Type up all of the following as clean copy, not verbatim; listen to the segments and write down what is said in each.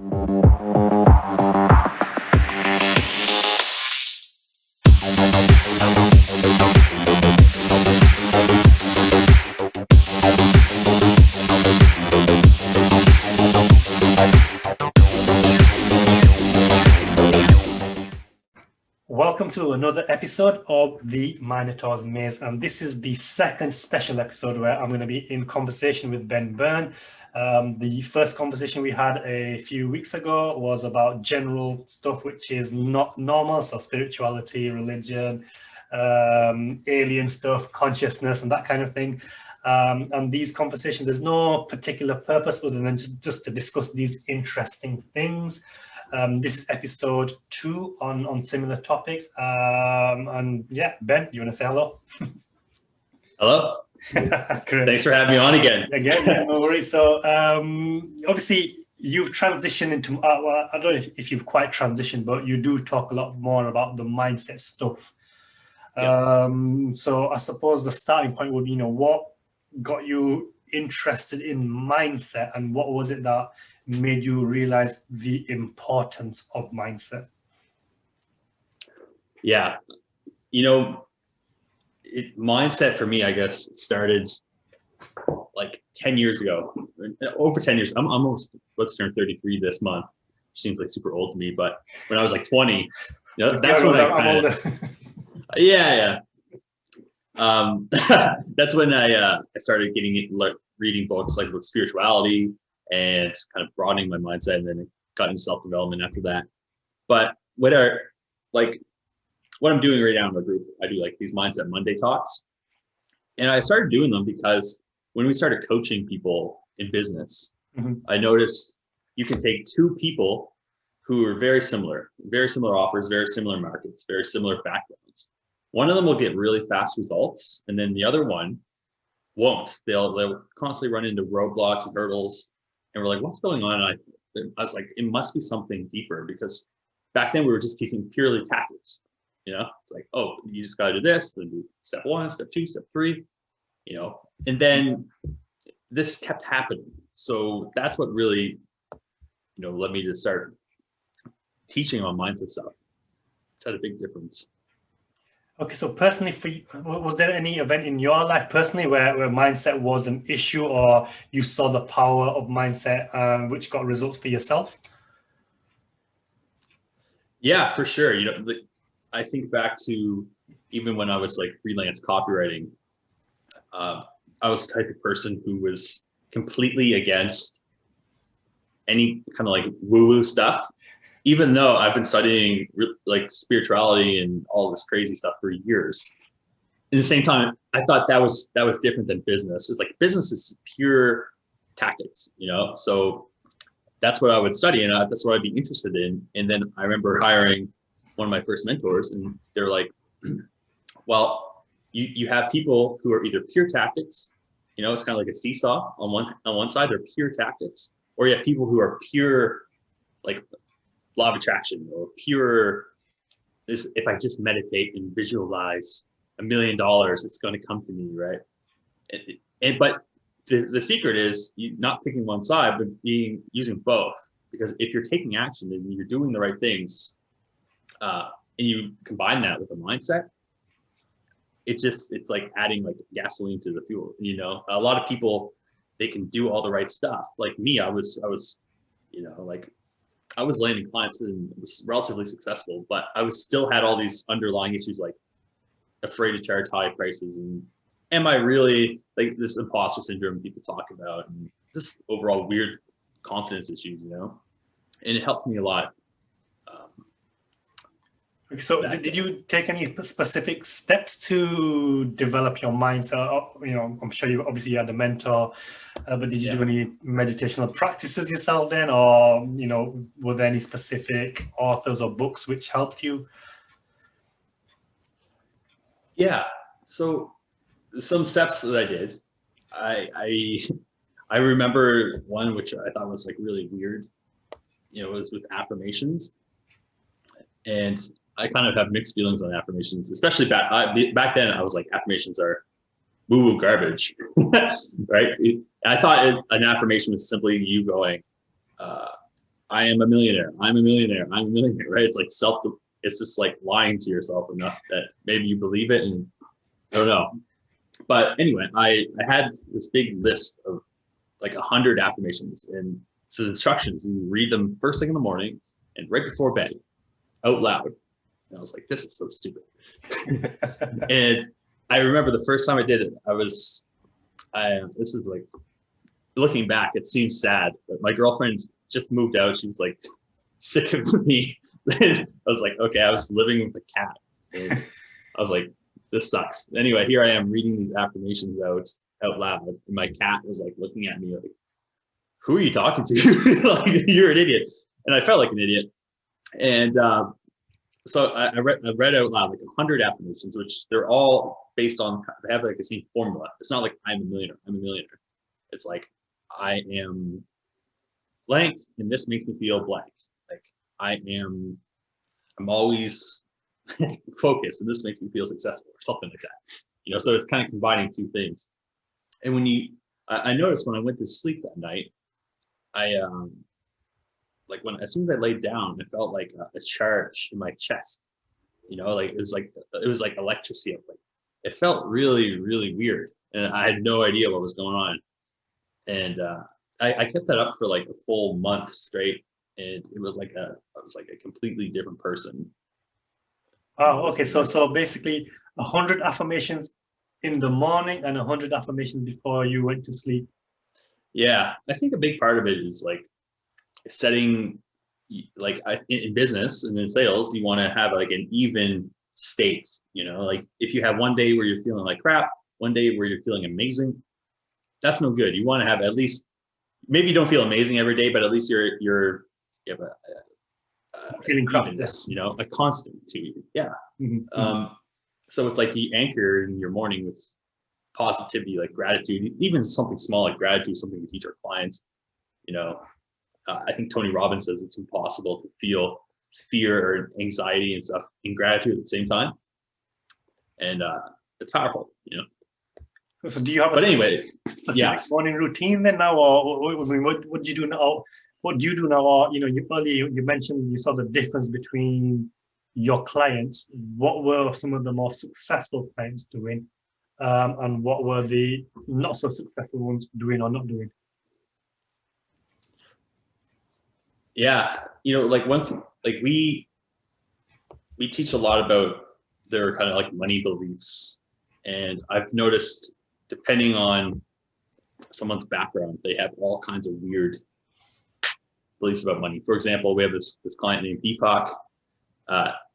Welcome to another episode of the Minotaurs Maze, and this is the second special episode where I'm going to be in conversation with Ben Byrne. The first conversation we had a few weeks ago was about general stuff which is not normal, so spirituality, religion, alien stuff, consciousness, and that kind of thing. And these conversations, there's no particular purpose other than just to discuss these interesting things. This is episode 2 on similar topics. And yeah, Ben, you want to say hello? Hello. Thanks for having me on again. Again, no worries. So obviously you've transitioned into, well, I don't know if you've quite transitioned, but you do talk a lot more about the mindset stuff. Yeah. So I suppose the starting point would be, what got you interested in mindset, and what was it that made you realize the importance of mindset? Yeah, mindset for me, I guess, started like 10 years ago, over 10 years. I'm almost about to turn 33 this month, which seems like super old to me, but when I was like 20, that's when I kind of, that's when I started reading books like about spirituality and kind of broadening my mindset, and then got into self-development after that. But what I'm doing right now in my group, I do like these Mindset Monday talks. And I started doing them because when we started coaching people in business, I noticed you can take two people who are very similar offers, very similar markets, very similar backgrounds. One of them will get really fast results, and then the other one won't. They'll constantly run into roadblocks and hurdles. And we're like, what's going on? And I was like, it must be something deeper, because back then we were just teaching purely tactics. It's like, oh, you just got to do this, then do step 1, step 2, step 3, and then this kept happening. So that's what really, led me to start teaching on mindset stuff. It's had a big difference. Okay, so personally, for you, was there any event in your life personally where mindset was an issue, or you saw the power of mindset, which got results for yourself? Yeah, for sure. I think back to even when I was like freelance copywriting, I was the type of person who was completely against any kind of like woo-woo stuff, even though I've been studying like spirituality and all this crazy stuff for years. At the same time, I thought that was different than business. It's like business is pure tactics, so that's what I would study, and that's what I'd be interested in. And then I remember hiring one of my first mentors, and they're like, well, you have people who are either pure tactics, it's kind of like a seesaw. On one side, they're pure tactics, or you have people who are pure like law of attraction, or pure this, if I just meditate and visualize $1 million, it's going to come to me, right? But the secret is you not picking one side, but using both. Because if you're taking action and you're doing the right things, and you combine that with a mindset, it's like adding like gasoline to the fuel. A lot of people, they can do all the right stuff. Like me, I was I was landing clients and was relatively successful, but I was still had all these underlying issues, like afraid to charge high prices, and am I really, like, this imposter syndrome people talk about, and just overall weird confidence issues, and it helped me a lot. So did you take any specific steps to develop your mindset? I'm sure you obviously had a mentor, but did you do any meditational practices yourself then, or were there any specific authors or books which helped you? Yeah, so some steps that I did, I remember one which I thought was like really weird. It was with affirmations, and I kind of have mixed feelings on affirmations, especially back then. I was like, affirmations are woo-woo garbage, right? I thought an affirmation was simply you going, I am a millionaire. I'm a millionaire. I'm a millionaire, right? It's like it's just like lying to yourself enough that maybe you believe it, and I don't know. But anyway, I had this big list of like 100 affirmations, and it's instructions. You read them first thing in the morning and right before bed out loud. And I was like, this is so stupid. And I remember the first time I did it, this is like, looking back, it seems sad, but my girlfriend just moved out. She was like sick of me. I was like, okay, I was living with a cat. And I was like, this sucks. Anyway, here I am reading these affirmations out loud. And my cat was like looking at me like, who are you talking to? Like, you're an idiot. And I felt like an idiot. And so I read out loud like 100 affirmations, which they're all based on, they have like the same formula. It's not like I'm a millionaire. It's like, I am blank, and this makes me feel blank. Like I'm always focused, and this makes me feel successful, or something like that. So it's kind of combining two things. And I noticed when I went to sleep that night, as soon as I laid down, I felt like a charge in my chest. Like it was like electricity. It felt really, really weird, and I had no idea what was going on. And I kept that up for like a full month straight, and I was like a completely different person. Oh, okay. So basically 100 affirmations in the morning and 100 affirmations before you went to sleep. Yeah, I think a big part of it is like setting, like in business and in sales, you want to have like an even state. Like if you have one day where you're feeling like crap, one day where you're feeling amazing, that's no good. You want to have at least, maybe you don't feel amazing every day, but at least you have a feeling evenness, a constant to you. Yeah. Mm-hmm. So it's like you anchor in your morning with positivity, like gratitude, even something small like gratitude, something we teach our clients. I think Tony Robbins says it's impossible to feel fear or anxiety and stuff in gratitude at the same time. And it's powerful, So do you have a specific morning routine then now, or what do you do now? What do you do now? Or, earlier you mentioned you saw the difference between your clients. What were some of the more successful clients doing, and what were the not so successful ones doing or not doing? Yeah, like we teach a lot about their kind of like money beliefs, and I've noticed, depending on someone's background, they have all kinds of weird beliefs about money. For example, we have this client named Deepak.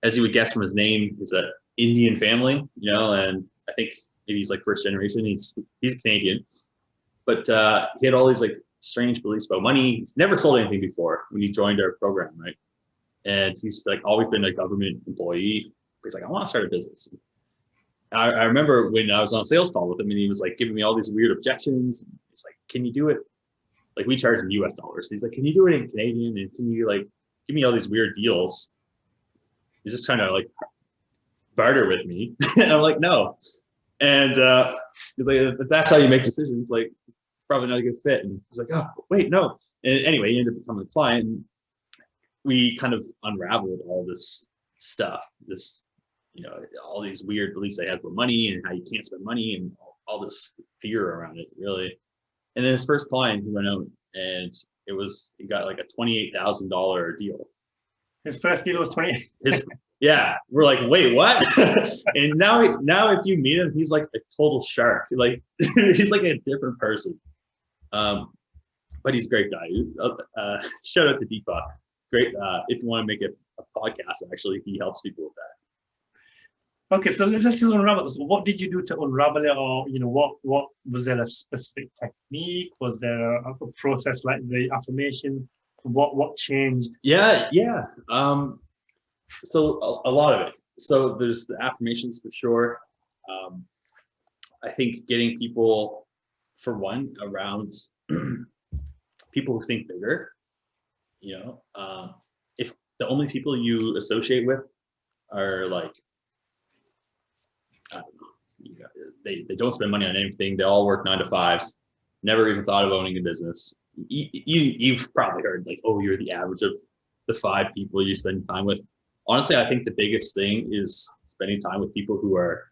As you would guess from his name, he's an Indian family, and I think maybe he's like first generation. He's Canadian, but he had all these like strange beliefs about money. He's never sold anything before when he joined our program, right? And he's like always been a government employee. He's like, I want to start a business. I remember when I was on a sales call with him, and he was like giving me all these weird objections. He's like, can you do it? Like, we charge in US dollars. He's like, can you do it in Canadian? And can you like give me all these weird deals? He's just trying to like barter with me. And I'm like, no. And he's like, if that's how you make decisions, like probably not a good fit. And he's like, oh, wait, no. And anyway, he ended up becoming a client. And we kind of unraveled all this stuff, all these weird beliefs I had for money and how you can't spend money and all this fear around it, really. And then his first client, he went out and he got like a $28,000 deal. His first deal was 20. Yeah, we're like, wait, what? And now if you meet him, he's like a total shark. Like he's like a different person. But he's a great guy. Shout out to Deepak. Great. If you want to make a podcast, actually, he helps people with that. Okay, so let's just unravel this. What did you do to unravel it, or what was there a specific technique? Was there a process like the affirmations? What changed? Yeah. So a lot of it. So there's the affirmations for sure. I think getting people, for one, around people who think bigger. If the only people you associate with are like, I don't know, they don't spend money on anything. They all work 9 to 5s. Never even thought of owning a business. you've probably heard like, oh, you're the average of the 5 people you spend time with. Honestly, I think the biggest thing is spending time with people who are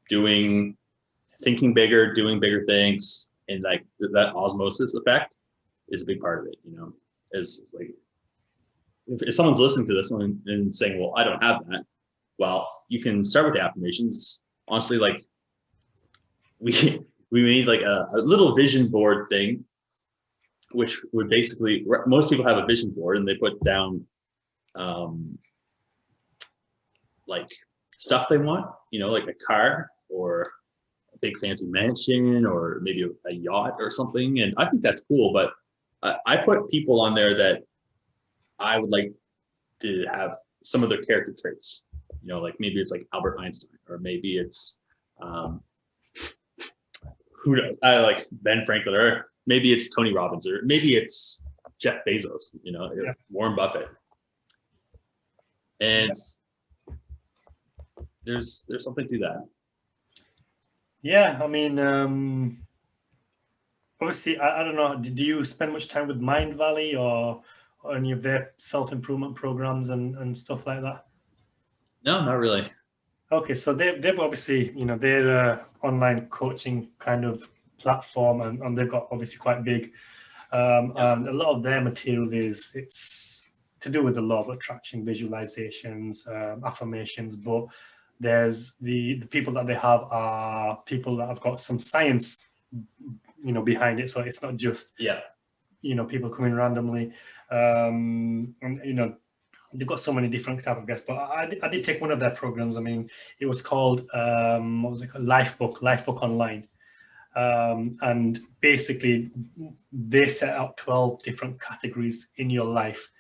thinking bigger, doing bigger things, and like that osmosis effect is a big part of it. You know, is like if someone's listening to this one and saying, well, I don't have that. Well, you can start with the affirmations. Honestly, like we made like a little vision board thing, which would basically, most people have a vision board and they put down like stuff they want, you know, like a car or a big fancy mansion or maybe a yacht or something. And I think that's cool, but I put people on there that I would like to have some of their character traits, you know, like maybe it's like Albert Einstein, or maybe it's who knows, I like Ben Franklin, or maybe it's Tony Robbins, or maybe it's Jeff Bezos, you know, yeah. Warren Buffett. And there's something to that. Yeah, I mean, obviously, I don't know, do you spend much time with Mind Valley or any of their self-improvement programs and stuff like that? No, not really. Okay, so they've obviously, you know, they're online coaching kind of platform, and they've got obviously quite big. And a lot of their material it's to do with the law of attraction, visualizations, affirmations, but there's the people that they have are people that have got some science, you know, behind it. So it's not just, you know, people coming randomly, and, you know, they've got so many different type of guests, but I did take one of their programs. I mean, it was called, what was it called? Lifebook Online. And basically they set out 12 different categories in your life,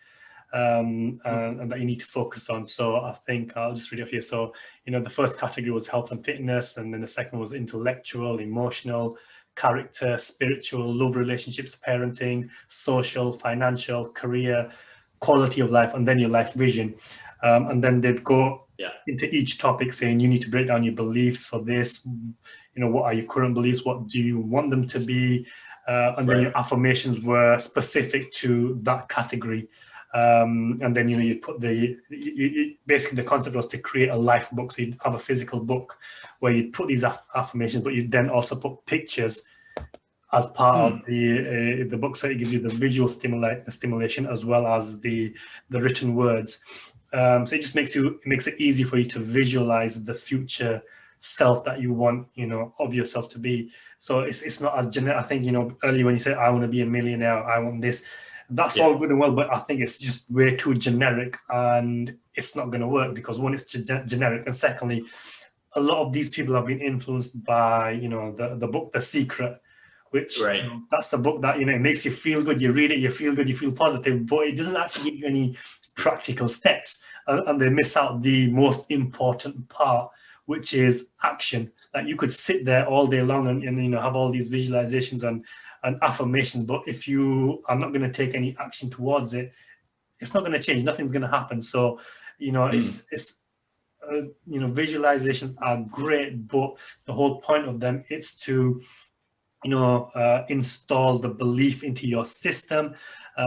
and that you need to focus on. So I think I'll just read it here. So, you know, the first category was health and fitness, and then the second was intellectual, emotional, character, spiritual, love, relationships, parenting, social, financial, career, quality of life, and then your life vision. And then they'd go into each topic saying you need to break down your beliefs for this. You know, what are your current beliefs? What do you want them to be? And then your affirmations were specific to that category. And then, you know, you put basically the concept was to create a life book. So you'd have a physical book where you'd put these affirmations, but you'd then also put pictures as part of the book, so it gives you the visual stimulation as well as the written words. So it just makes it easy for you to visualize the future self that you want, you know, of yourself to be. So it's not as generic. I think, you know, earlier when you said I want to be a millionaire, I want this, that's all good and well, but I think it's just way too generic, and it's not going to work because one, it's generic, and secondly, a lot of these people have been influenced by, you know, the book The Secret, which you know, that's a book that, you know, it makes you feel good. You read it, you feel good, you feel positive, but it doesn't actually give you any practical steps, and they miss out the most important part, which is action. Like you could sit there all day long and you know, have all these visualizations and affirmations, but if you are not going to take any action towards it, it's not going to change. Nothing's going to happen. So, you know, it's you know, visualizations are great, but the whole point of them is to, you know, install the belief into your system,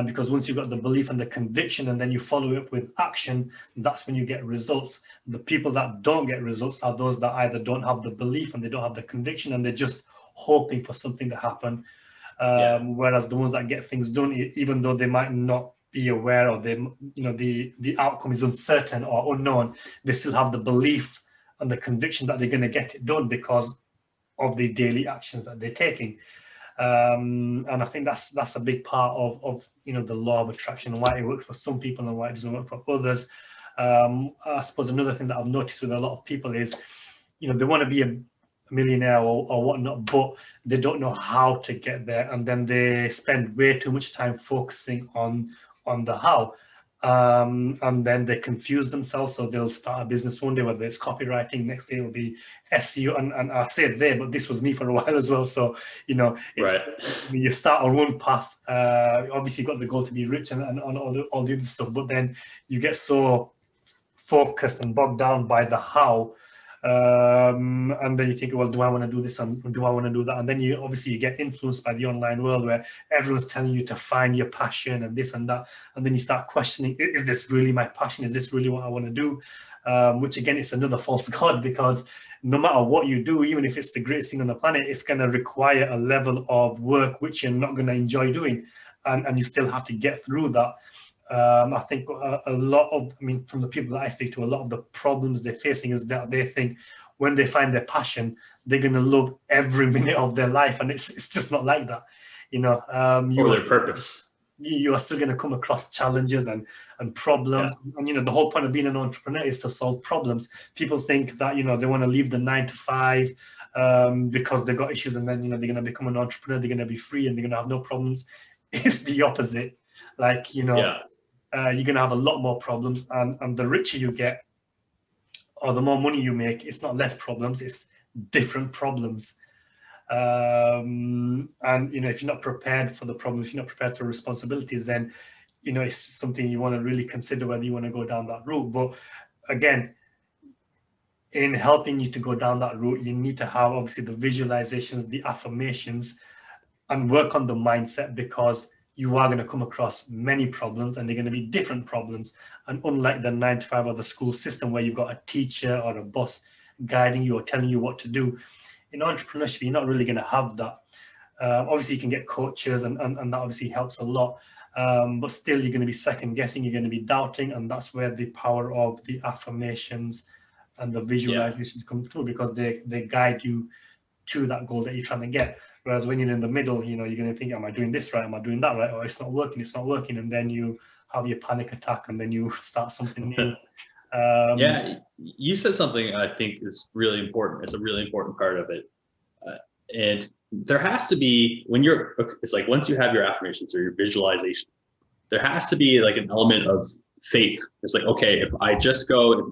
because once you've got the belief and the conviction and then you follow it up with action, that's when you get results. The people that don't get results are those that either don't have the belief and they don't have the conviction and they're just hoping for something to happen. Whereas the ones that get things done, even though they might not be aware, or they, you know, the outcome is uncertain or unknown, they still have the belief and the conviction that they're going to get it done because of the daily actions that they're taking. And I think that's a big part of you know, the law of attraction and why it works for some people and why it doesn't work for others. I suppose another thing that I've noticed with a lot of people is, you know, they want to be a millionaire or whatnot, but they don't know how to get there, and then they spend way too much time focusing on the how. And then they confuse themselves, so they'll start a business one day, whether it's copywriting, next day will be SEO, and I said there, but this was me for a while as well. So, you know, it's you start on one path, obviously you've got the goal to be rich and all the other stuff, but then you get so focused and bogged down by the how, And then you think, well, do I want to do this and do I want to do that? And then you obviously you get influenced by the online world where everyone's telling you to find your passion and this and that. And then you start questioning, is this really my passion? Is this really what I want to do? Which again, it's another false god, because no matter what you do, even if it's the greatest thing on the planet, it's going to require a level of work which you're not going to enjoy doing. And you still have to get through that. I think a lot of, I mean, from the people that I speak to, a lot of the problems they're facing is that they think when they find their passion, they're going to love every minute of their life. And it's just not like that. You know, or their purpose. You are still going to come across challenges and problems. Yeah. And, you know, the whole point of being an entrepreneur is to solve problems. People think that, you know, they want to leave the 9 to 5 because they've got issues, and then, you know, they're going to become an entrepreneur, they're going to be free and they're going to have no problems. It's the opposite. Like, you know, you're going to have a lot more problems, and the richer you get or the more money you make, it's not less problems, it's different problems. And, you know, if you're not prepared for the problems, if you're not prepared for responsibilities, then, you know, it's something you want to really consider whether you want to go down that route. But again, in helping you to go down that route, you need to have obviously the visualizations, the affirmations, and work on the mindset, because you are going to come across many problems and they're going to be different problems. And unlike the 9 to 5 or the school system where you've got a teacher or a boss guiding you or telling you what to do, in entrepreneurship, you're not really going to have that. Obviously, you can get coaches and that obviously helps a lot. But still, you're going to be second guessing, you're going to be doubting. And that's where the power of the affirmations and the visualizations come through, because they guide you to that goal that you're trying to get. Whereas when you're in the middle, you know, you're going to think, am I doing this right? Am I doing that right? Or it's not working. And then you have your panic attack and then you start something new. Yeah, you said something I think is really important. It's a really important part of it. And there has to be, it's like once you have your affirmations or your visualization, there has to be like an element of faith. It's like, okay, if I just go,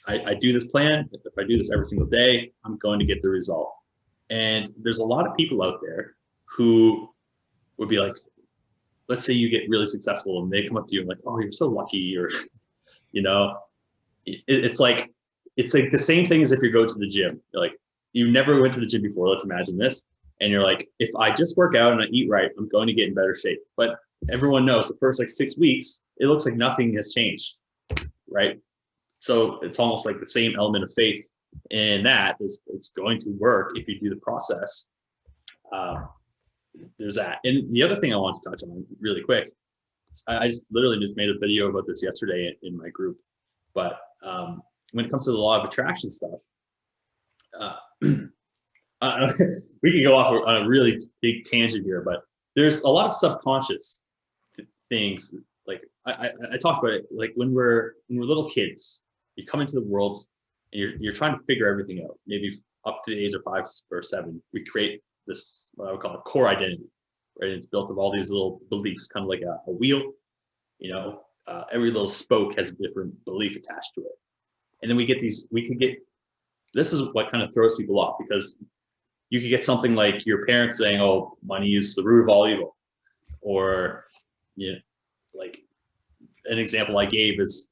I do this plan, if I do this every single day, I'm going to get the result. And there's a lot of people out there who would be like, let's say you get really successful and they come up to you and like, oh, you're so lucky, or, you know, it's like the same thing as if you go to the gym. You're like, you never went to the gym before. Let's imagine this. And you're like, if I just work out and I eat right, I'm going to get in better shape. But everyone knows the first like 6 weeks, it looks like nothing has changed, right? So it's almost like the same element of faith in that it's going to work if you do the process. There's that. And the other thing I want to touch on really quick, I just literally just made a video about this yesterday in my group. But when it comes to the law of attraction stuff, we can go off on a really big tangent here, but there's a lot of subconscious things. Like I talk about it, like when we're little kids, you come into the world and you're trying to figure everything out. Maybe up to the age of 5 or 7, we create this, what I would call a core identity, right? It's built of all these little beliefs, kind of like a wheel, you know, every little spoke has a different belief attached to it. And then this is what kind of throws people off, because you could get something like your parents saying, oh, money is the root of all evil. Or, you know, like an example I gave is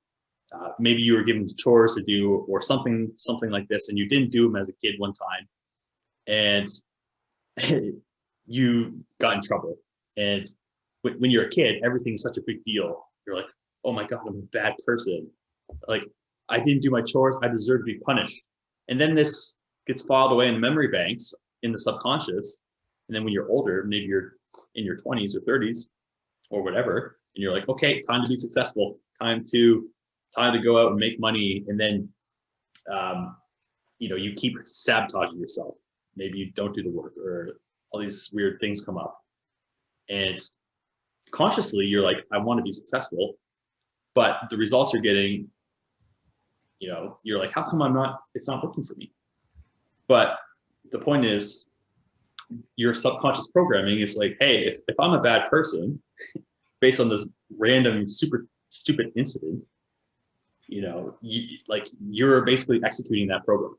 maybe you were given chores to do or something like this, and you didn't do them as a kid one time, and you got in trouble. And when you're a kid, everything's such a big deal. You're like, oh my God, I'm a bad person. Like, I didn't do my chores, I deserve to be punished. And then this gets filed away in the memory banks in the subconscious. And then when you're older, maybe you're in your 20s or 30s or whatever, and you're like, okay, time to be successful, time to go out and make money. And then, you know, you keep sabotaging yourself. Maybe you don't do the work, or all these weird things come up. And consciously, you're like, I want to be successful, but the results you're getting, you know, you're like, how come it's not working for me? But the point is, your subconscious programming is like, hey, if I'm a bad person based on this random super stupid incident, you know, you're basically executing that program.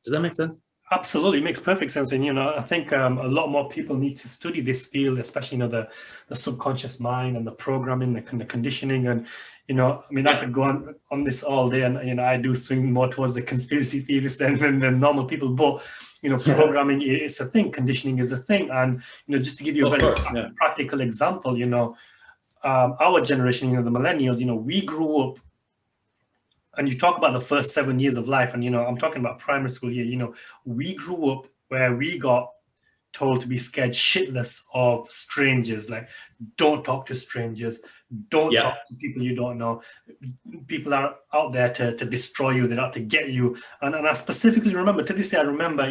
Does that make sense? Absolutely, makes perfect sense. And, I think a lot more people need to study this field, especially, the subconscious mind and the programming, the conditioning. And, I mean, I Yeah. could go on this all day, and, I do swing more towards the conspiracy theorists than normal people. But, programming is a thing, conditioning is a thing. And, just to give you a Of very course. Yeah. practical example, our generation, the millennials, we grew up, and you talk about the first 7 years of life, and I'm talking about primary school here. We grew up where we got told to be scared shitless of strangers. Like, don't talk to strangers, don't Yeah. talk to people you don't know. People are out there to destroy you, they're out to get you. And I specifically remember, to this day I remember,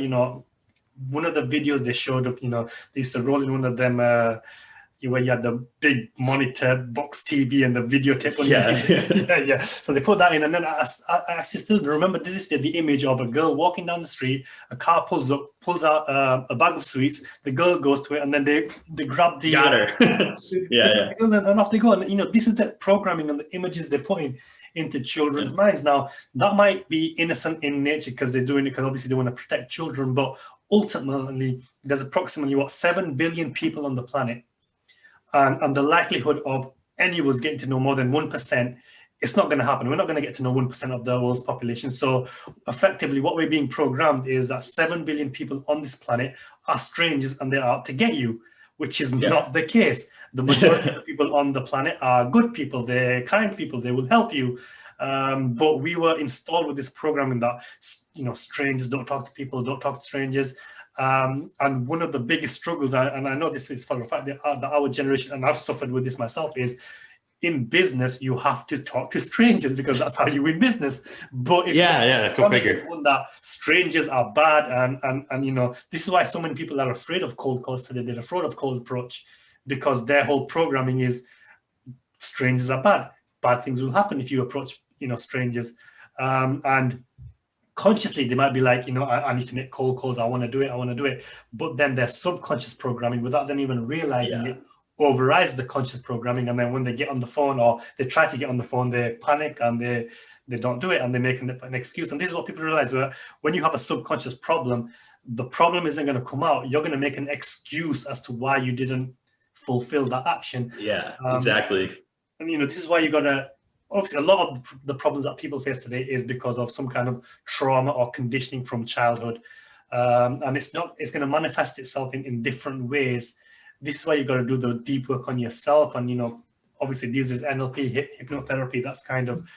one of the videos they showed up, they used to roll in one of them where you had the big monitor box TV and the videotape on Yeah. yeah. So they put that in, and then I still remember to this day the image of a girl walking down the street. A car pulls up, pulls out a bag of sweets. The girl goes to it, and then they grab the Got her. Yeah. and off they go. And this is the programming and the images they're putting into children's minds. Now that might be innocent in nature because they're doing it because obviously they want to protect children, but ultimately there's approximately 7 billion people on the planet. And the likelihood of any of us getting to know more than 1%, it's not going to happen. We're not going to get to know 1% of the world's population. So effectively, what we're being programmed is that 7 billion people on this planet are strangers and they're out to get you, which is not the case. The majority of the people on the planet are good people. They're kind people. They will help you. But we were installed with this programming that, strangers don't talk to people, don't talk to strangers. And one of the biggest struggles, and I know this is for the fact that our generation, and I've suffered with this myself, is in business you have to talk to strangers because that's how you win business. But if go figure. one that strangers are bad, and this is why so many people are afraid of cold calls today. They're afraid of cold approach because their whole programming is strangers are bad. Bad things will happen if you approach strangers, and consciously they might be like, I need to make cold calls, I want to do it, but then their subconscious programming, without them even realizing it, overrides the conscious programming. And then when they get on the phone or they try to get on the phone, they panic and they don't do it, and they make an excuse. And this is what people realize, where when you have a subconscious problem, the problem isn't going to come out. You're going to make an excuse as to why you didn't fulfill that action. Exactly. And this is why you got to, obviously, a lot of the problems that people face today is because of some kind of trauma or conditioning from childhood. And it's going to manifest itself in different ways. This is why you've got to do the deep work on yourself. And, obviously, this is NLP, hypnotherapy, that's kind of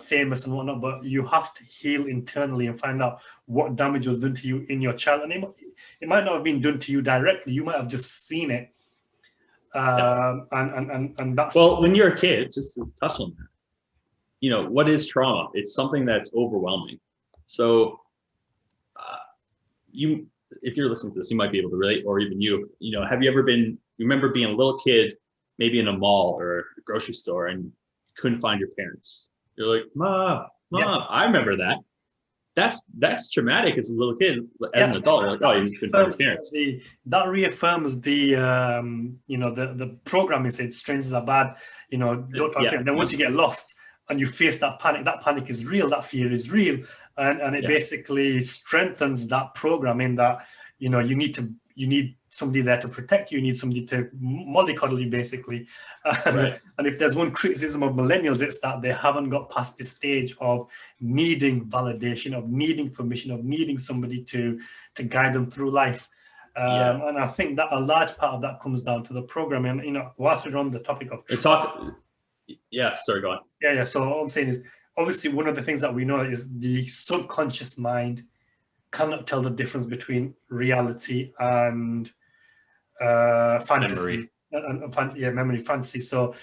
famous and whatnot, but you have to heal internally and find out what damage was done to you in your childhood. And it might not have been done to you directly. You might have just seen it. And that's, well, when you're a kid, just to touch on that, what is trauma? It's something that's overwhelming. So if you're listening to this, you might be able to relate, or even you have you ever remember being a little kid, maybe in a mall or a grocery store, and you couldn't find your parents? You're like, Mom, yes. I remember that. That's traumatic as a little kid. As an adult, you're like, oh, you just couldn't find your parents. That reaffirms the the program is strangers are bad, don't talk to them. Then once you get lost and you face that panic is real, that fear is real, and it basically strengthens that program in that you need somebody there to protect you, you need somebody to mollycoddle you, basically. And if there's one criticism of millennials, it's that they haven't got past the stage of needing validation, of needing permission, of needing somebody to guide them through life. And I think that a large part of that comes down to the program. And whilst we're on the topic of sorry, go on. So all I'm saying is, obviously, one of the things that we know is the subconscious mind cannot tell the difference between reality and fantasy. Memory, fantasy. So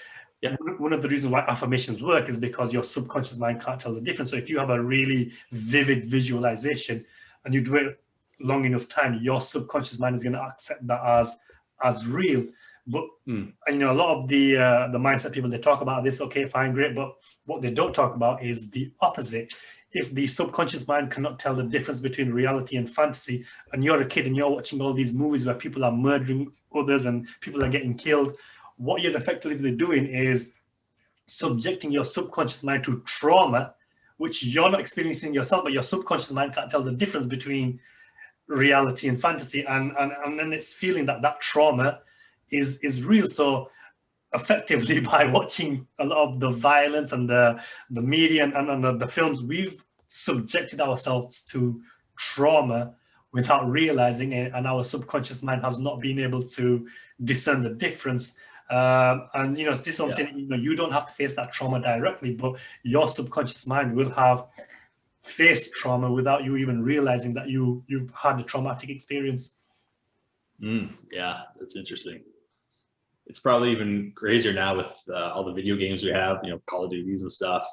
one of the reasons why affirmations work is because your subconscious mind can't tell the difference. So if you have a really vivid visualization and you do it long enough time, your subconscious mind is going to accept that as real. But a lot of the mindset people, they talk about this, okay, fine, great, but what they don't talk about is the opposite. If the subconscious mind cannot tell the difference between reality and fantasy, and you're a kid and you're watching all these movies where people are murdering others and people are getting killed, what you're effectively doing is subjecting your subconscious mind to trauma, which you're not experiencing yourself, but your subconscious mind can't tell the difference between reality and fantasy, and then it's feeling that that trauma is real. So effectively, by watching a lot of the violence and the media and the films, we've subjected ourselves to trauma without realizing it, and our subconscious mind has not been able to discern the difference. And you know, this is what I'm saying. You know, you don't have to face that trauma directly, but your subconscious mind will have faced trauma without you even realizing that you've had a traumatic experience. Yeah, that's interesting. It's probably even crazier now with all the video games we have, you know, Call of Duties and stuff.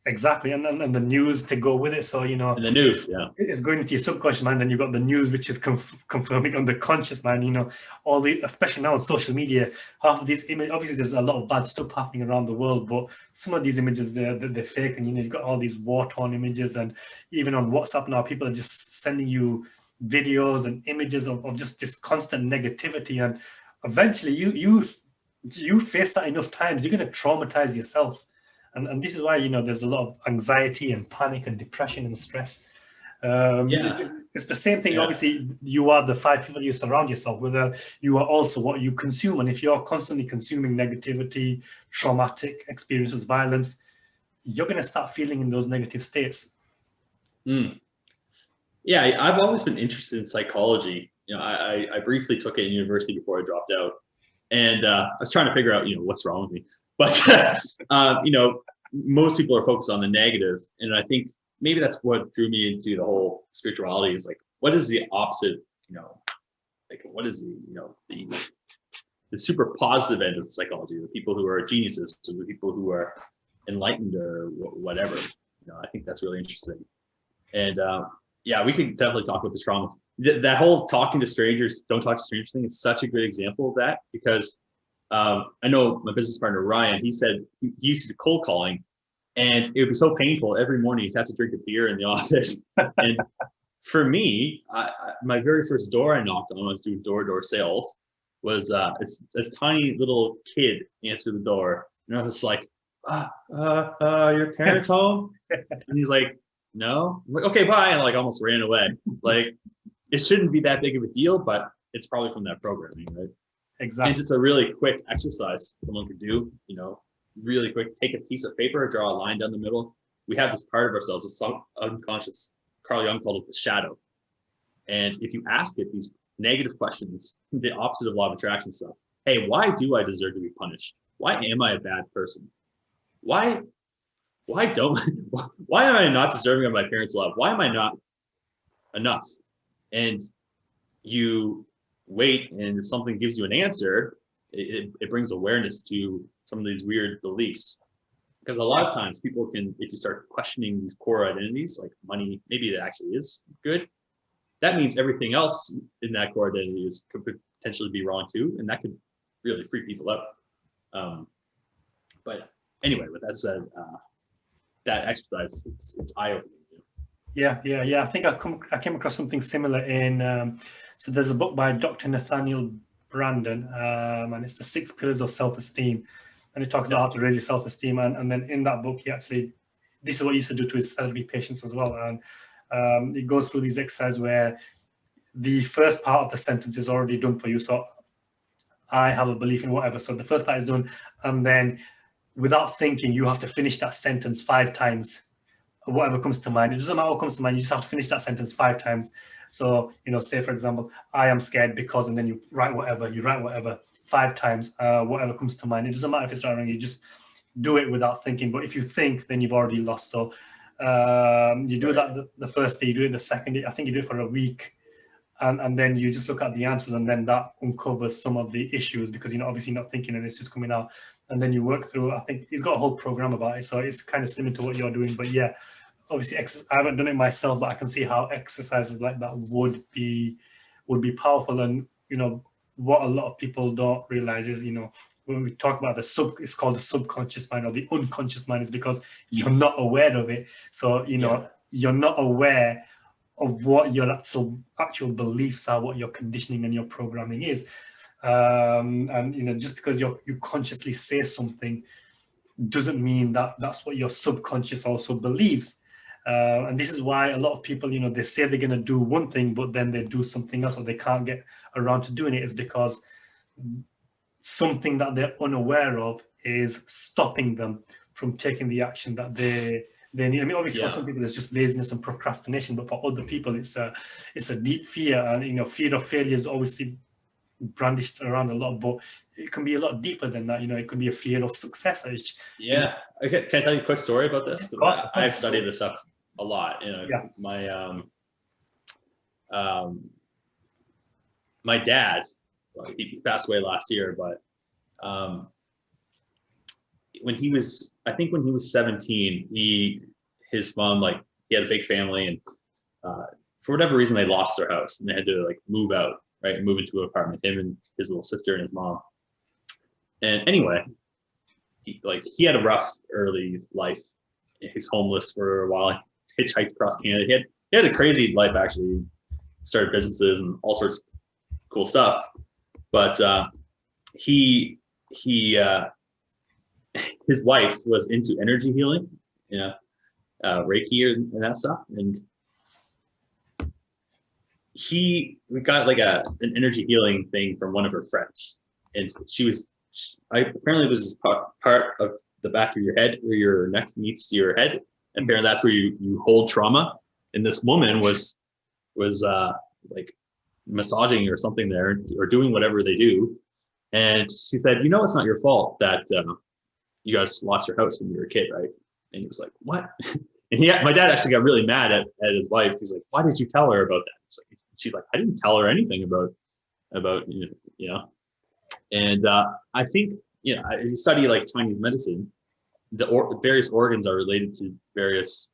Exactly, and the news to go with it. So, you know, and the news, yeah, it's going into your subconscious mind, and you've got the news, which is confirming on the conscious mind. You know, all the, especially now on social media, half of these images, obviously there's a lot of bad stuff happening around the world, but some of these images, they're fake, and you know, you've got all these war-torn images, and even on WhatsApp now, people are just sending you videos and images of just this constant negativity, and eventually you face that enough times, you're going to traumatize yourself. And this is why, you know, there's a lot of anxiety and panic and depression and stress. It's the same thing. Obviously, you are the 5 people you surround yourself with. You are also what you consume. And if you're constantly consuming negativity, traumatic experiences, violence, you're going to start feeling in those negative states. Yeah, I've always been interested in psychology. You know, I briefly took it in university before I dropped out. And I was trying to figure out, you know, what's wrong with me. But, you know, most people are focused on the negative. And I think maybe that's what drew me into the whole spirituality, is like, what is the opposite, you know, like what is the, you know, the super positive end of psychology, the people who are geniuses, or the people who are enlightened or whatever. You know, I think that's really interesting. And yeah, we could definitely talk about the trauma. That whole talking to strangers, don't talk to strangers thing is such a good example of that, because I know my business partner, Ryan, he said he used to do cold calling, and it would be so painful. Every morning he'd have to drink a beer in the office. And for me, my very first door I knocked on when I was doing door-to-door sales was it's this tiny little kid answered the door. And I was like, your parents home? And he's like, no. I'm like, okay, bye. And like almost ran away. Like, it shouldn't be that big of a deal, but it's probably from that programming, right? Exactly. And just a really quick exercise someone could do, you know, really quick, take a piece of paper, draw a line down the middle. We have this part of ourselves, it's unconscious. Carl Jung called it the shadow. And if you ask it these negative questions, the opposite of law of attraction stuff, hey, why do I deserve to be punished? Why am I a bad person? Why am I not deserving of my parents' love? Why am I not enough? And you wait, and if something gives you an answer, it brings awareness to some of these weird beliefs. Because a lot of times people can, if you start questioning these core identities, like money, maybe it actually is good, that means everything else in that core identity could potentially be wrong too, and that could really freak people out. But anyway, with that said, that exercise, it's eye-opening. Yeah. I think I came across something similar in, so there's a book by Dr. Nathaniel Branden, and it's the 6 Pillars of Self-Esteem. And he talks about how to raise your self-esteem. And then in that book, he actually, this is what he used to do to his therapy patients as well. And he goes through these exercises where the first part of the sentence is already done for you. So I have a belief in whatever. So the first part is done. And then without thinking, you have to finish that sentence 5 times. Whatever comes to mind. It doesn't matter what comes to mind. You just have to finish that sentence 5 times. So, you know, say, for example, I am scared because, and then you write whatever 5 times, whatever comes to mind. It doesn't matter if it's right or wrong. You just do it without thinking. But if you think, then you've already lost. So you do that the first day, you do it the second day. I think you do it for a week. And then you just look at the answers, and then that uncovers some of the issues, because you're obviously not thinking and it's just coming out. And then you work through, I think he's got a whole program about it. So it's kind of similar to what you're doing. But yeah, obviously I haven't done it myself, but I can see how exercises like that would be powerful. And, you know, what a lot of people don't realize is, you know, when we talk about it's called the subconscious mind or the unconscious mind, is because you're not aware of it. So, you know, you're not aware of what your actual beliefs are, what your conditioning and your programming is. And, you know, just because you consciously say something doesn't mean that that's what your subconscious also believes. And this is why a lot of people, you know, they say they're going to do one thing, but then they do something else, or they can't get around to doing it, is because something that they're unaware of is stopping them from taking the action that they need. I mean, obviously, for some people, it's just laziness and procrastination, but for other people, it's a deep fear, and you know, fear of failure is obviously brandished around a lot, but it can be a lot deeper than that. You know, it could be a fear of success. Yeah. Okay. Can I tell you a quick story about this? Of course, I've studied this up a lot. You know, yeah. My dad, well, he passed away last year, but when he was 17, his mom, like, he had a big family, and for whatever reason, they lost their house and they had to like move out, right? Move into an apartment, him and his little sister and his mom. And anyway, he had a rough early life. He's homeless for a while. He hitchhiked across Canada. He had a crazy life, actually. Started businesses and all sorts of cool stuff. But his wife was into energy healing, you know, Reiki and that stuff. And we got like an energy healing thing from one of her friends, and apparently there's this part of the back of your head where your neck meets your head, and apparently that's where you hold trauma. And this woman was like massaging or something there, or doing whatever they do, and she said, you know, it's not your fault that you guys lost your house when you were a kid, right? And he was like, what? And my dad actually got really mad at his wife. He's like, why did you tell her about that? She's like, I didn't tell her anything about you know. And I think, you know, if you study like Chinese medicine, various organs are related to various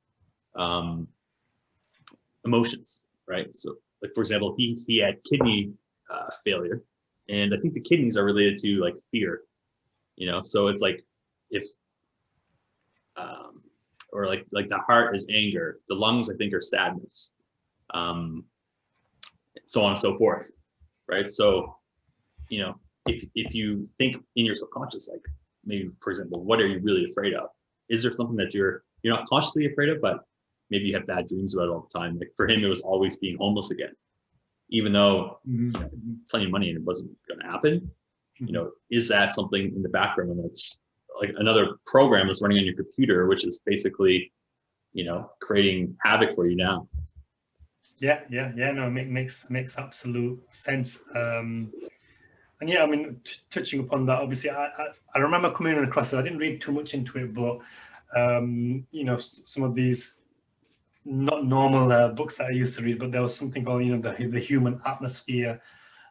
emotions, right? So, like, for example, he had kidney failure, and I think the kidneys are related to like fear, you know. So it's like if or like the heart is anger, the lungs, I think, are sadness, so on and so forth, right? So, you know, if you think in your subconscious, like, maybe, for example, what are you really afraid of? Is there something that you're not consciously afraid of, but maybe you have bad dreams about it all the time? Like, for him, it was always being homeless again, even though you know, plenty of money and it wasn't going to happen. You know, is that something in the background that's like another program that's running on your computer, which is basically, you know, creating havoc for you now? Yeah. No, it makes absolute sense. And yeah, I mean, touching upon that, obviously, I remember coming across it. I didn't read too much into it, but you know, some of these not normal books that I used to read, but there was something called, you know, the human atmosphere.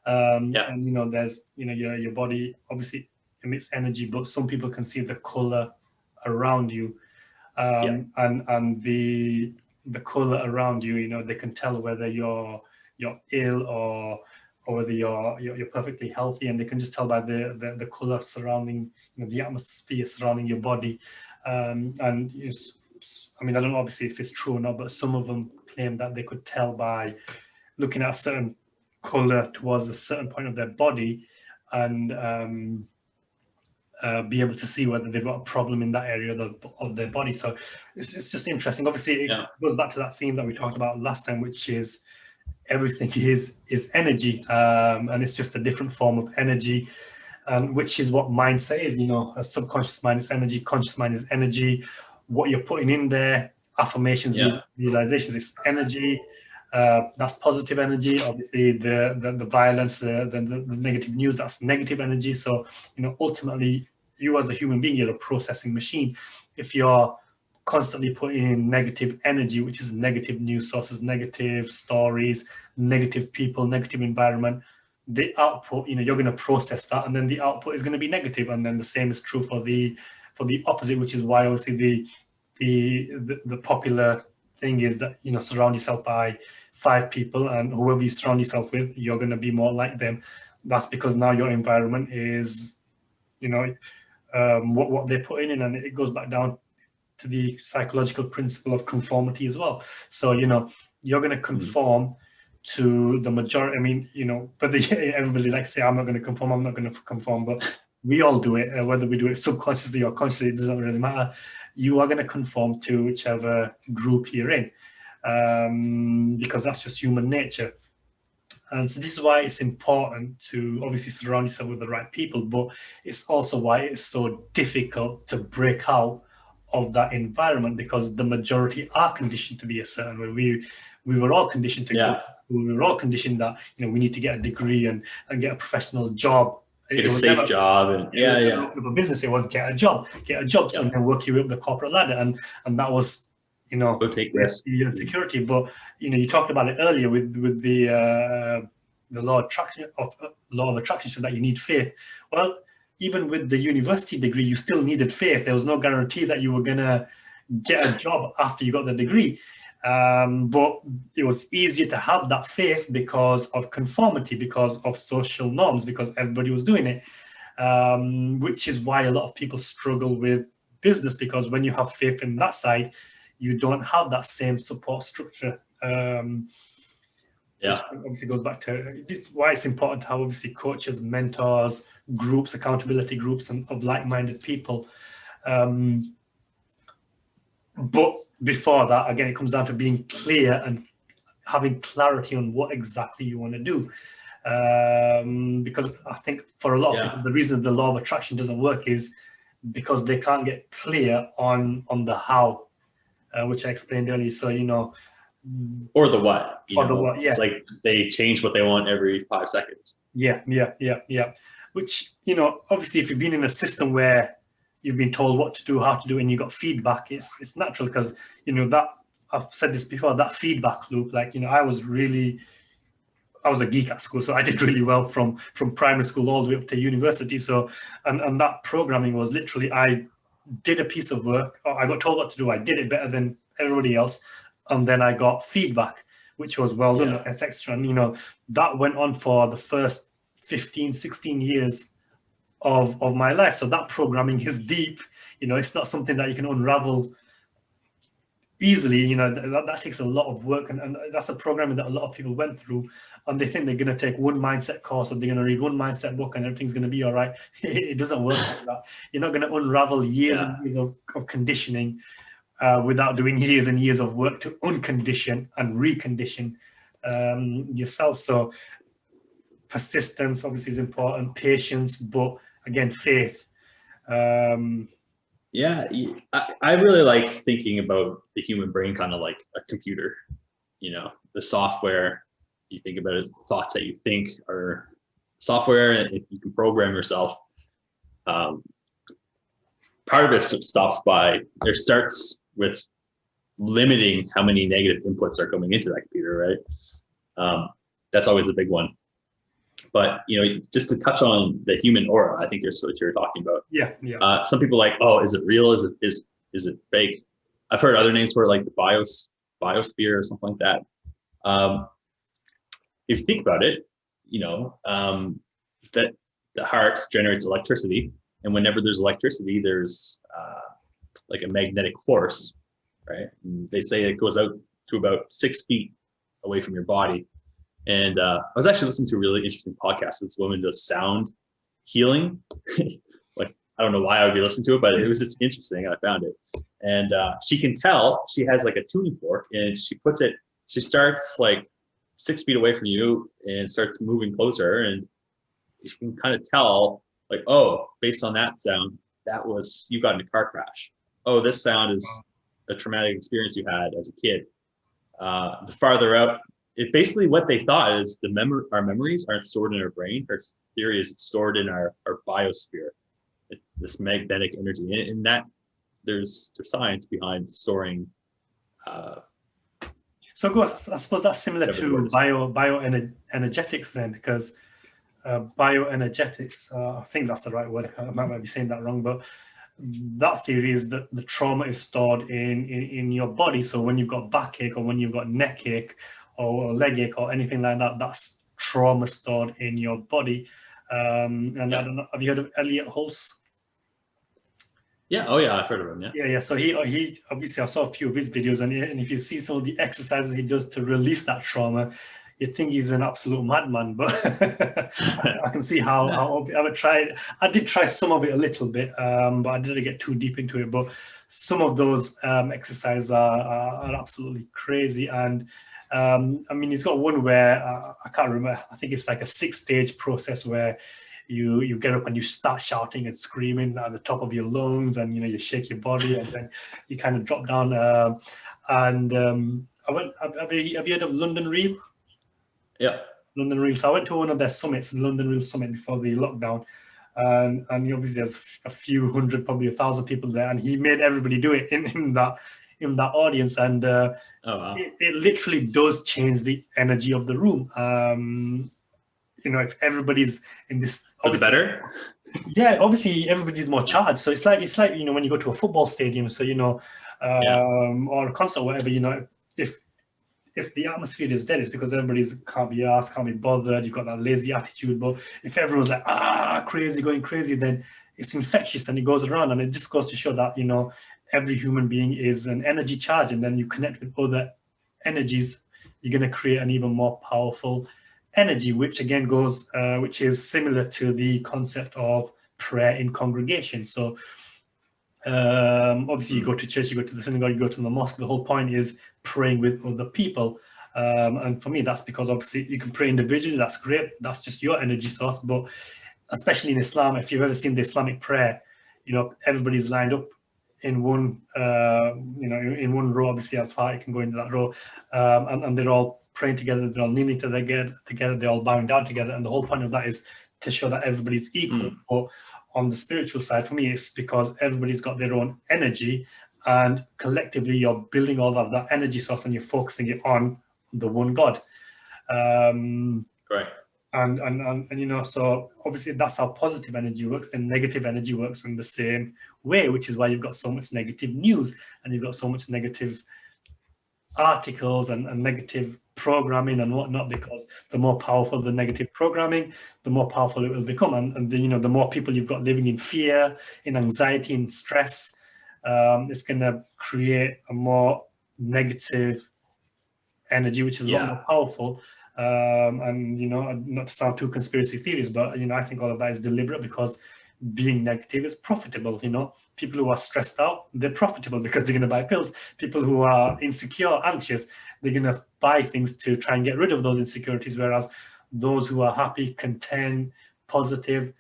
And you know, there's, you know, your body obviously emits energy, but some people can see the color around you, and the color around you, you know, they can tell whether you're ill or whether you're perfectly healthy, and they can just tell by the color surrounding, you know, the atmosphere surrounding your body. And I mean, I don't know obviously if it's true or not, but some of them claim that they could tell by looking at a certain color towards a certain point of their body, and be able to see whether they've got a problem in that area of their body. So it's just interesting. Obviously, it goes back to that theme that we talked about last time, which is everything is energy, and it's just a different form of energy, which is what mindset is. You know, a subconscious mind is energy, conscious mind is energy. What you're putting in there, affirmations, visualizations, is energy. That's positive energy. Obviously, the violence, the negative news, that's negative energy. So, you know, ultimately, you as a human being, you're a processing machine. If you're constantly putting in negative energy, which is negative news sources, negative stories, negative people, negative environment, the output, you know, you're going to process that, and then the output is going to be negative. And then the same is true for the opposite, which is why obviously the popular thing is that, you know, surround yourself by 5 people, and whoever you surround yourself with, you're going to be more like them. That's because now your environment is, you know, what they're putting in, and it goes back down to the psychological principle of conformity as well. So, you know, you're going to conform to the majority. I mean, you know, but everybody likes to say, I'm not going to conform, but we all do it, whether we do it subconsciously or consciously, it doesn't really matter. You are going to conform to whichever group you're in, because that's just human nature. And so this is why it's important to obviously surround yourself with the right people, but it's also why it's so difficult to break out of that environment, because the majority are conditioned to be a certain way. We were all conditioned to go to school. We were all conditioned that, you know, we need to get a degree and get a professional job. Get a safe job, and open a business. It was get a job, so then work your way up the corporate ladder, and that was, you know, go take risks and security. But you know, you talked about it earlier with the law of attraction, so that you need faith. Well, even with the university degree, you still needed faith. There was no guarantee that you were gonna get a job after you got the degree. But it was easier to have that faith because of conformity, because of social norms, because everybody was doing it, which is why a lot of people struggle with business, because when you have faith in that side, you don't have that same support structure. Which obviously goes back to why it's important to have obviously coaches, mentors, groups, accountability groups, and of like-minded people. But before that, again, it comes down to being clear and having clarity on what exactly you want to do. Because I think for a lot of people, the reason the law of attraction doesn't work is because they can't get clear on the how, which I explained earlier. So, you know, or the what, or the what, it's like they change what they want every 5 seconds. Yeah. Which, you know, obviously if you've been in a system where you've been told what to do, how to do it, and you got feedback, it's natural, because, you know, that I've said this before, that feedback loop, like, you know, I was a geek at school, so I did really well from primary school all the way up to university. So, and that programming was literally, I did a piece of work, or I got told what to do, I did it better than everybody else, and then I got feedback, which was well done, that's extra. And, you know, that went on for the first 15, 16 years of my life. So that programming is deep. You know, it's not something that you can unravel easily. You know, that takes a lot of work, and that's a programming that a lot of people went through, and they think they're going to take one mindset course, or they're going to read one mindset book and everything's going to be all right. It doesn't work like that. You're not going to unravel years and years of conditioning without doing years and years of work to uncondition and recondition yourself. So persistence obviously is important, patience, but again, faith. I really like thinking about the human brain kind of like a computer. You know, the software, you think about it, thoughts that you think are software, and if you can program yourself. Part of it starts with limiting how many negative inputs are coming into that computer, right? That's always a big one. But, you know, just to touch on the human aura, I think that's what you're talking about. Yeah. Some people are like, oh, is it real? Is it fake? I've heard other names for it, like the biosphere or something like that. If you think about it, you know, that the heart generates electricity, and whenever there's electricity, there's like a magnetic force, right? And they say it goes out to about 6 feet away from your body. And I was actually listening to a really interesting podcast with this woman does sound healing. Like, I don't know why I would be listening to it, but it was just interesting. I found it. And she can tell, she has like a tuning fork, and she starts like 6 feet away from you and starts moving closer. And you can kind of tell, like, oh, based on that sound, you got in a car crash. Oh, this sound is a traumatic experience you had as a kid. The farther out, it basically what they thought is our memories aren't stored in our brain. Our theory is it's stored in our biosphere, this magnetic energy, and that there's science behind storing. So I suppose that's similar to bioenergetics then, because bioenergetics, I think that's the right word. I might be saying that wrong, but that theory is that the trauma is stored in your body. So when you've got backache, or when you've got neck ache, or leg ache, or anything like that, that's trauma stored in your body. And I don't know, have you heard of Elliot Hulse? Yeah. Oh yeah, I've heard of him. Yeah. So he obviously, I saw a few of his videos, and if you see some of the exercises he does to release that trauma, you think he's an absolute madman, but I can see how I did try some of it a little bit, but I didn't get too deep into it. But some of those exercises are absolutely crazy. And I mean, he's got one where I can't remember. I think it's like a 6-stage process where you get up and you start shouting and screaming at the top of your lungs, and you shake your body, and then you kind of drop down. Have you heard of London Reel? Yeah. London Reel. So I went to one of their summits, London Reel Summit, before the lockdown. And obviously there's a few hundred, probably 1,000 people there, and he made everybody do it in that audience. And Oh, wow. it literally does change the energy of the room. If everybody's in this, For the better? Yeah, obviously everybody's more charged. So it's like when you go to a football stadium, so or a concert, or whatever, if the atmosphere is dead, it's because everybody's can't be asked, can't be bothered. You've got that lazy attitude. But if everyone's like crazy, going crazy, then it's infectious and it goes around. And it just goes to show that every human being is an energy charge, and then you connect with other energies, you're going to create an even more powerful energy, which again goes, which is similar to the concept of prayer in congregation. So obviously you go to church, you go to the synagogue, you go to the mosque. The whole point is praying with other people. And for me, that's because obviously you can pray individually. That's great. That's just your energy source. But especially in Islam, if you've ever seen the Islamic prayer, everybody's lined up in one, in one row, obviously as far you can go into that row, and they're all praying together, they're all kneeling together, they're all bowing down together. And the whole point of that is to show that everybody's equal. But on the spiritual side, for me, it's because everybody's got their own energy, and collectively you're building all of that energy source and you're focusing it on the one God. Right. And so obviously that's how positive energy works, and negative energy works in the same way, which is why you've got so much negative news, and you've got so much negative articles and negative programming and whatnot, because the more powerful the negative programming, the more powerful it will become. And the more people you've got living in fear, in anxiety, in stress, it's going to create a more negative energy, which is a lot more powerful. And not to sound too conspiracy theories, but I think all of that is deliberate, because being negative is profitable. People who are stressed out, they're profitable because they're going to buy pills. People who are insecure, anxious, they're going to buy things to try and get rid of those insecurities. Whereas those who are happy, content, positive,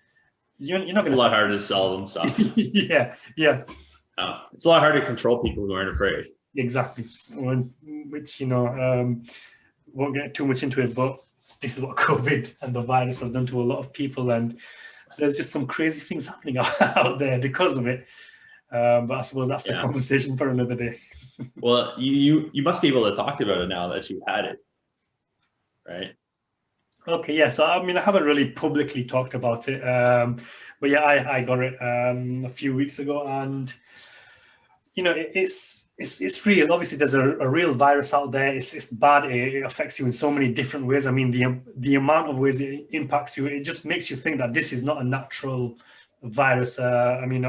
you're not going to. It's a lot harder to sell them stuff. yeah. It's a lot harder to control people who aren't afraid. Exactly. Which won't get too much into it, but this is what COVID and the virus has done to a lot of people, and there's just some crazy things happening out there because of it. But I suppose that's a conversation for another day. Well, you must be able to talk about it now that you had it, right? Okay, yeah. So I mean, I haven't really publicly talked about it, but yeah, I got it a few weeks ago, and it's real. Obviously, there's a real virus out there. It's bad. It affects you in so many different ways. I mean, the amount of ways it impacts you, it just makes you think that this is not a natural virus. I mean,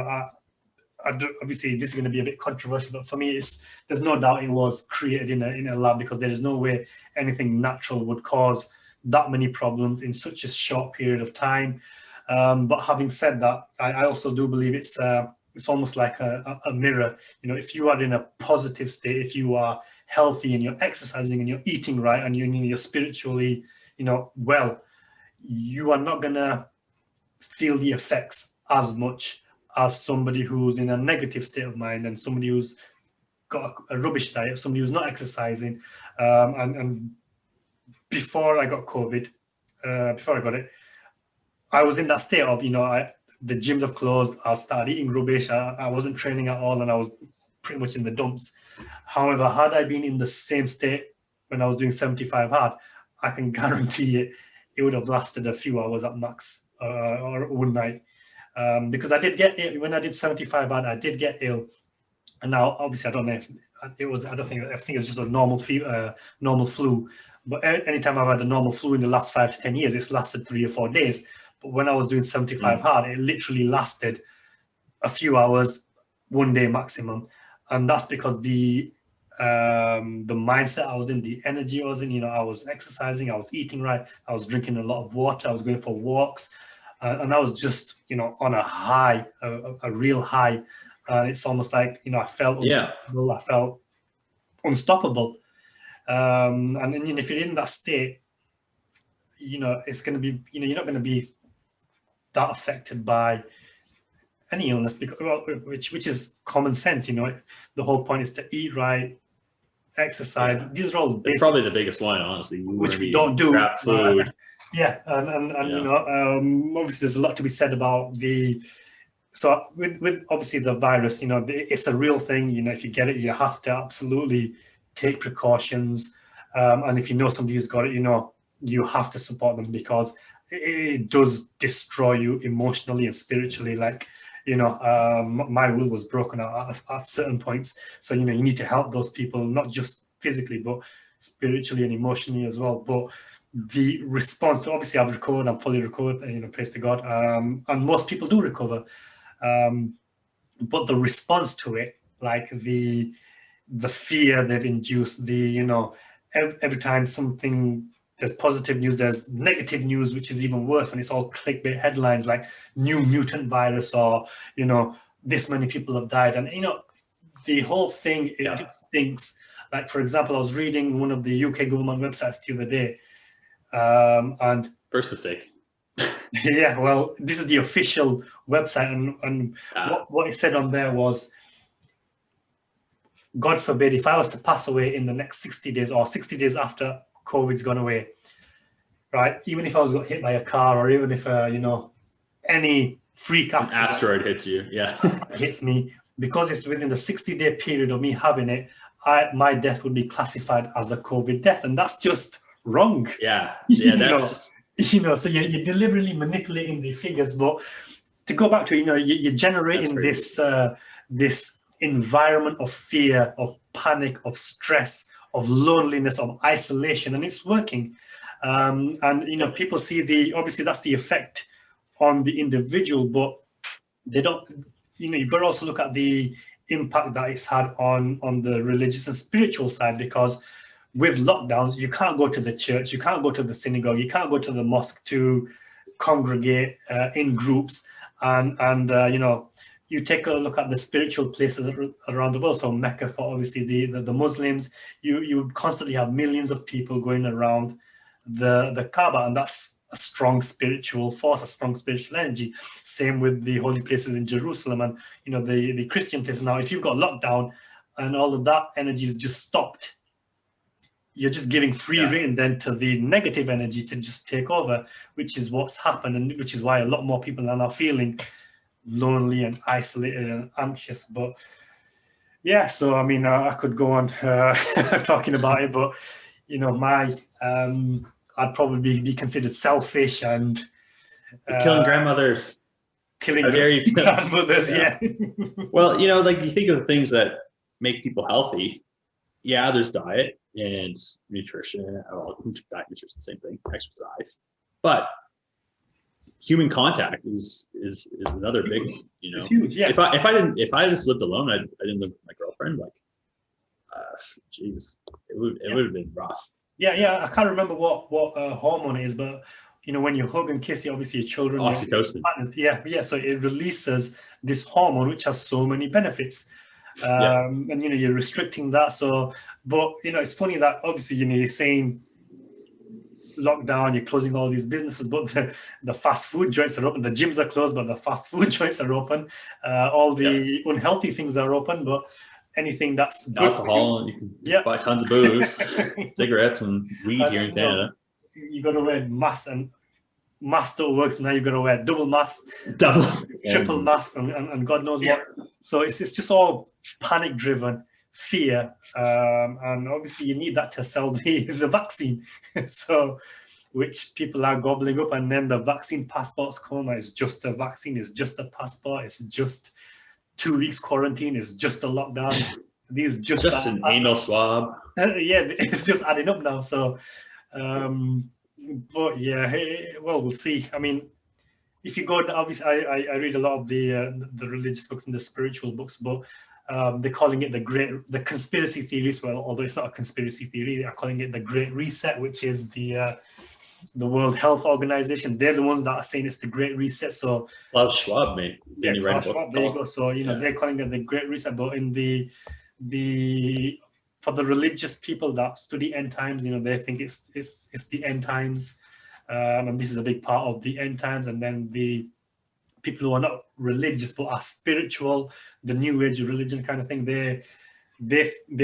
obviously, this is going to be a bit controversial, but for me, there's no doubt it was created in a lab, because there is no way anything natural would cause that many problems in such a short period of time. But having said that, I also do believe it's almost like a mirror. If you are in a positive state, if you are healthy and you're exercising and you're eating right and you're spiritually, well, you are not going to feel the effects as much as somebody who's in a negative state of mind, and somebody who's got a rubbish diet, somebody who's not exercising. And before I got COVID, before I got it, I was in that state of, the gyms have closed, I started eating rubbish, I wasn't training at all, and I was pretty much in the dumps. However, had I been in the same state when I was doing 75 hard, I can guarantee it would have lasted a few hours at max, or one night. Because I did get ill when I did 75 hard. I did get ill, and now obviously I don't know if it was. I think it was just a normal flu. But anytime I've had a normal flu in the last 5 to 10 years, it's lasted 3 or 4 days. But when I was doing 75 hard, it literally lasted a few hours, 1 day maximum. And that's because the the mindset I was in, the energy I was in. You know, I was exercising, I was eating right, I was drinking a lot of water, I was going for walks, and I was just, you know, on a high, a real high. And it's almost like, you know, I felt untouchable, I felt unstoppable. And then, you know, if you're in that state, you know, it's going to be, you know, you're not going to be that affected by any illness, because, well, which is common sense. You know, the whole point is to eat right, exercise. Yeah. These are all basic, it's probably the biggest one, honestly. which we don't do. Crap food. Yeah, and you know, obviously there's a lot to be said about so with obviously the virus. You know, it's a real thing. You know, if you get it, you have to absolutely take precautions. And if you know somebody who's got it, you know, you have to support them, because it does destroy you emotionally and spiritually. Like, you know, my will was broken at certain points. So, you know, you need to help those people, not just physically, but spiritually and emotionally as well. But the response, obviously I've recovered, I'm fully recovered, you know, praise to God. And most people do recover. But the response to it, like the fear they've induced, you know, every time there's positive news, there's negative news, which is even worse. And it's all clickbait headlines like new mutant virus, or, you know, this many people have died. And, you know, the whole thing, it just thinks, like, for example, I was reading one of the UK government websites the other day. And first mistake. Yeah, well, this is the official website. And what it said on there was, God forbid, if I was to pass away in the next 60 days or 60 days after COVID's gone away, right? Even if I was got hit by a car, or even if, you know, any freak accident, asteroid hits you, hits me, because it's within the 60-day period of me having it, my death would be classified as a COVID death. And that's just wrong. Yeah, that's... You know, so you're deliberately manipulating the figures. But to go back to, you know, you're generating this environment of fear, of panic, of stress, of loneliness, of isolation, and it's working. And, you know, people see obviously that's the effect on the individual, but they don't, you know, you've got to also look at the impact that it's had on the religious and spiritual side, because with lockdowns, you can't go to the church, you can't go to the synagogue, you can't go to the mosque to congregate in groups. And you know, you take a look at the spiritual places around the world. So Mecca, for obviously the Muslims, you would constantly have millions of people going around the Kaaba, and that's a strong spiritual force, a strong spiritual energy. Same with the holy places in Jerusalem, and, you know, the Christian places. Now, if you've got lockdown and all of that energy is just stopped, you're just giving free rein then to the negative energy to just take over, which is what's happened, and which is why a lot more people are now feeling lonely and isolated and anxious. But yeah, so I mean, I could go on talking about it, but, you know, I'd probably be considered selfish and killing grandmothers. Killing grandmothers, yeah. Well, you know, like, you think of the things that make people healthy. Yeah, there's diet and nutrition. Well, diet, nutrition, same thing. Exercise, but human contact is another big one. You know, it's huge. Yeah. If I just lived alone, I didn't live with my girlfriend. Like, geez, it would have been rough. Yeah. I can't remember what hormone it is, but, you know, when you hug and kiss, obviously your children, oxytocin. Yeah. So it releases this hormone, which has so many benefits. And, you know, you're restricting that. So, but, you know, it's funny that obviously, you know, you're saying lockdown, you're closing all these businesses, but the fast food joints are open. The gyms are closed, but the fast food joints are open. All the unhealthy things are open, but anything that's good alcohol, you can buy tons of booze, cigarettes, and weed here in Canada. You got to wear masks, and mask still works. Now you've got to wear double mask, triple mask, and God knows what. So it's just all panic driven fear, and obviously you need that to sell the vaccine. So, which people are gobbling up, and then the vaccine passports come. It's just a vaccine, it's just a passport, it's just 2 weeks quarantine, it's just a lockdown. These just an anal swab. Yeah, it's just adding up now. So, but yeah, well, we'll see. I mean, if you go, obviously, I read a lot of the religious books and the spiritual books, but They're calling it the conspiracy theories. Well, although it's not a conspiracy theory, they are calling it the Great Reset, which is the World Health Organization. They're the ones that are saying it's the Great Reset. So Klaus Schwab, mate. yeah, Klaus Schwab, there you go. So they're calling it the Great Reset, but in the for the religious people that study end times, they think it's the end times, and this is a big part of the end times. And then the people who are not religious but are spiritual, the New Age religion kind of thing, they're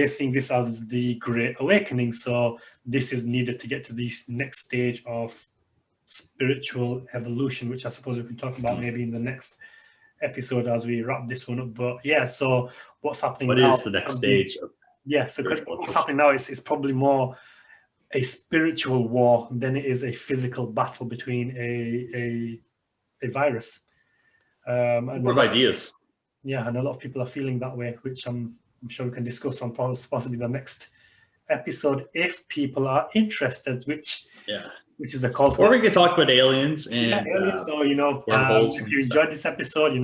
seeing this as the Great Awakening. So this is needed to get to this next stage of spiritual evolution, which I suppose we can talk about maybe in the next episode as we wrap this one up. But yeah, so what's happening now? What is the next stage of so what's happening now is probably more a spiritual war than it is a physical battle between a virus. And more ideas. Yeah, and a lot of people are feeling that way, which I'm sure we can discuss on possibly the next episode if people are interested, which is the call. Or we can talk about aliens and aliens. So if you enjoyed this episode,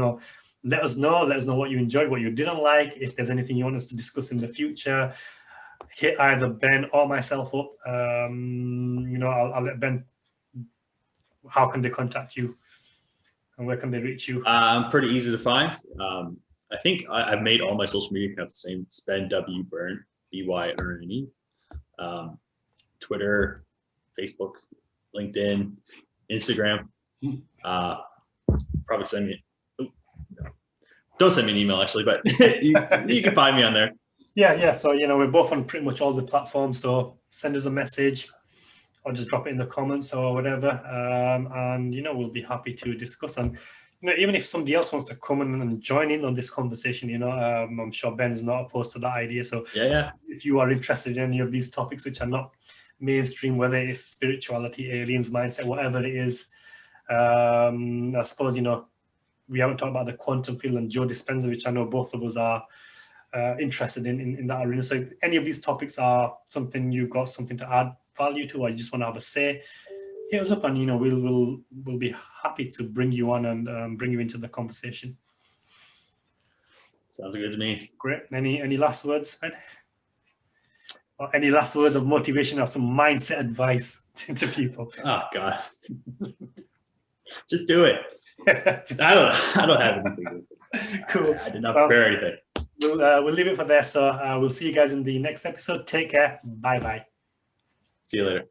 let us know. Let us know what you enjoyed, what you didn't like. If there's anything you want us to discuss in the future, hit either Ben or myself up. I'll let Ben. How can they contact you? And where can they reach you? I'm pretty easy to find. I think I've made all my social media accounts the same. It's Ben W. Byrne, Byrne. Twitter, Facebook, LinkedIn, Instagram. Probably send me. Don't send me an email actually, but you can find me on there. Yeah. So we're both on pretty much all the platforms. So send us a message, or just drop it in the comments or whatever, and we'll be happy to discuss. And even if somebody else wants to come in and join in on this conversation, I'm sure Ben's not opposed to that idea. So if you are interested in any of these topics which are not mainstream, whether it's spirituality, aliens, mindset, whatever it is, I suppose we haven't talked about the quantum field and Joe Dispenza, which I know both of us are interested in that arena. So if any of these topics are something you've got something to add value to, or you just want to have a say, hit us up, and we'll be happy to bring you on and bring you into the conversation. Sounds good to me. Great. Any last words, Ed? Or any last words of motivation or some mindset advice to people? Oh God, just do it. I don't have anything. Cool. I did not prepare anything. We'll leave it for there. So we'll see you guys in the next episode. Take care. Bye. See you later.